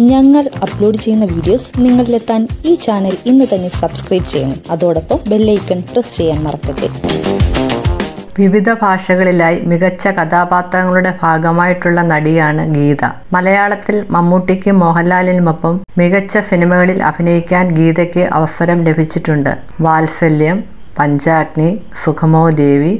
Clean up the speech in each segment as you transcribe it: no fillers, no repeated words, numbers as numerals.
ഞങ്ങൾ അപ്ലോഡ് ചെയ്യുന്ന വീഡിയോസ് നിങ്ങളിലെത്താൻ ഈ ചാനൽ ഇന്ന് തന്നെ സബ്സ്ക്രൈബ് ചെയ്യണം. അതോടൊപ്പം ബെല്ലൈക്കൺ പ്രസ് ചെയ്യാൻ മറക്കരുത്. വിവിധ ഭാഷകളിലായി മികച്ച കഥാപാത്രങ്ങളുടെ ഭാഗമായിട്ടുള്ള നടിയാണ് ഗീത. മലയാളത്തിൽ മമ്മൂട്ടിക്കും മോഹൻലാലിനുമൊപ്പം മികച്ച സിനിമകളിൽ അഭിനയിക്കാൻ ഗീതയ്ക്ക് അവസരം ലഭിച്ചിട്ടുണ്ട്. വാത്സല്യം, പഞ്ചാഗ്നി, സുഖമോ ദേവി,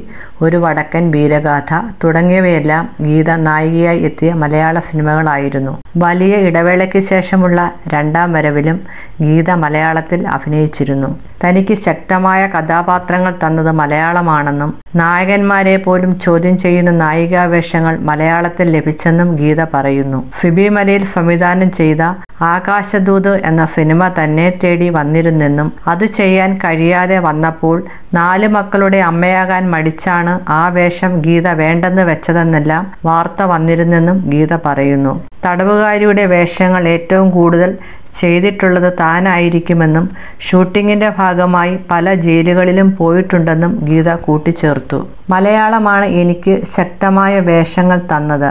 ഒരു വടക്കൻ വീരഗാഥ തുടങ്ങിയവയെല്ലാം ഗീത നായികയായി എത്തിയ മലയാള സിനിമകളായിരുന്നു. വലിയ ഇടവേളയ്ക്ക് ശേഷമുള്ള രണ്ടാം വരവിലും ഗീത മലയാളത്തിൽ അഭിനയിച്ചിരുന്നു. തനിക്ക് ശക്തമായ കഥാപാത്രങ്ങൾ തന്നത് മലയാളമാണെന്നും നായകന്മാരെ പോലും ചോദ്യം ചെയ്യുന്ന നായികാവേഷങ്ങൾ മലയാളത്തിൽ ലഭിച്ചെന്നും ഗീത പറയുന്നു. സിബി മലയിൽ സംവിധാനം ചെയ്ത ആകാശദൂത് എന്ന സിനിമ തന്നെ തേടി വന്നിരുന്നെന്നും അത് ചെയ്യാൻ കഴിയാതെ വന്നപ്പോൾ 4 മക്കളുടെ അമ്മയാകാൻ മടിച്ചാണ് ആ വേഷം ഗീത വേണ്ടെന്ന് വെച്ചതെന്നെല്ലാം വാർത്ത വന്നിരുന്നെന്നും ഗീത പറയുന്നു. തടവുകാരിയുടെ വേഷങ്ങൾ ഏറ്റവും കൂടുതൽ ചെയ്തിട്ടുള്ളത് താനായിരിക്കുമെന്നും ഷൂട്ടിങ്ങിൻ്റെ ഭാഗമായി പല ജയിലുകളിലും പോയിട്ടുണ്ടെന്നും ഗീത കൂട്ടിച്ചേർത്തു. മലയാളമാണ് എനിക്ക് ശക്തമായ വേഷങ്ങൾ തന്നത്.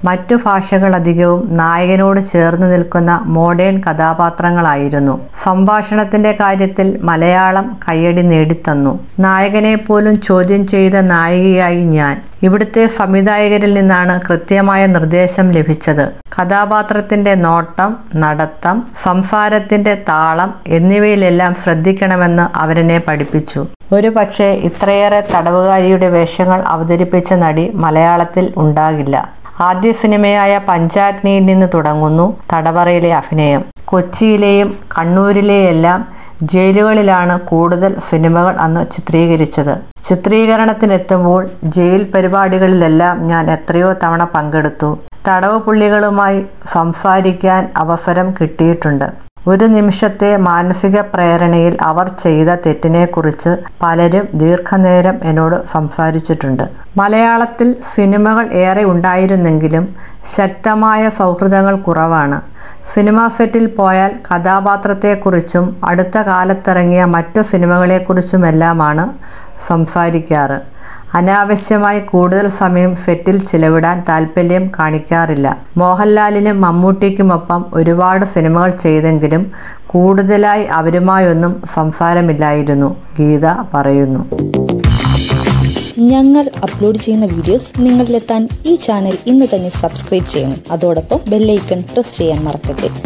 മറ്റു ഭാഷകളധികവും നായകനോട് ചേർന്ന് നിൽക്കുന്ന മോഡേൺ കഥാപാത്രങ്ങളായിരുന്നു. സംഭാഷണത്തിൻ്റെ കാര്യത്തിൽ മലയാളം കയ്യടി നേടിത്തന്നു. നായകനെ പോലും ചോദ്യം ചെയ്ത നായികയായി ഞാൻ. ഇവിടുത്തെ സംവിധായകരിൽ നിന്നാണ് കൃത്യമായ നിർദ്ദേശം ലഭിച്ചത്. കഥാപാത്രത്തിൻ്റെ നോട്ടം, നടത്തം, സംസാരത്തിൻ്റെ താളം എന്നിവയിലെല്ലാം ശ്രദ്ധിക്കണമെന്ന് അവരെന്നെ പഠിപ്പിച്ചു. ഒരു പക്ഷേ ഇത്രയേറെ തടവുകാരിയുടെ വേഷങ്ങൾ അവതരിപ്പിച്ച നടി മലയാളത്തിൽ ഉണ്ടാകില്ല. ആദ്യ സിനിമയായ പഞ്ചാഗ്നിയിൽ നിന്ന് തുടങ്ങുന്നു തടവറയിലെ അഭിനയം. കൊച്ചിയിലെയും കണ്ണൂരിലെയെല്ലാം ജയിലുകളിലാണ് കൂടുതൽ സിനിമകൾ അന്ന് ചിത്രീകരിച്ചത്. ചിത്രീകരണത്തിനെത്തുമ്പോൾ ജയിൽ പരിപാടികളിലെല്ലാം ഞാൻ എത്രയോ തവണ പങ്കെടുത്തു. തടവ് പുള്ളികളുമായി സംസാരിക്കാൻ അവസരം കിട്ടിയിട്ടുണ്ട്. ഒരു നിമിഷത്തെ മാനസിക പ്രേരണയിൽ അവർ ചെയ്ത തെറ്റിനെക്കുറിച്ച് പലരും ദീർഘനേരം എന്നോട് സംസാരിച്ചിട്ടുണ്ട്. മലയാളത്തിൽ സിനിമകൾ ഏറെ ഉണ്ടായിരുന്നെങ്കിലും ശക്തമായ സൗഹൃദങ്ങൾ കുറവാണ്. സിനിമാ സെറ്റിൽ പോയാൽ കഥാപാത്രത്തെക്കുറിച്ചും അടുത്ത കാലത്തിറങ്ങിയ മറ്റു സിനിമകളെക്കുറിച്ചുമെല്ലാമാണ് സംസാരിക്കാറ്. അനാവശ്യമായി കൂടുതൽ സമയം സെറ്റിൽ ചിലവിടാൻ താല്പര്യം കാണിക്കാറില്ല. മോഹൻലാലിനും മമ്മൂട്ടിക്കുമൊപ്പം ഒരുപാട് സിനിമകൾ ചെയ്തെങ്കിലും കൂടുതലായി അവരുമായൊന്നും സംസാരമില്ലായിരുന്നു, ഗീത പറയുന്നു. ഞങ്ങൾ അപ്ലോഡ് ചെയ്യുന്ന വീഡിയോസ് നിങ്ങളിലെത്താൻ ഈ ചാനൽ ഇന്ന് തന്നെ സബ്സ്ക്രൈബ് ചെയ്യണം. അതോടൊപ്പം ബെല്ലൈക്കൺ പ്രസ് ചെയ്യാൻ മറക്കരുത്.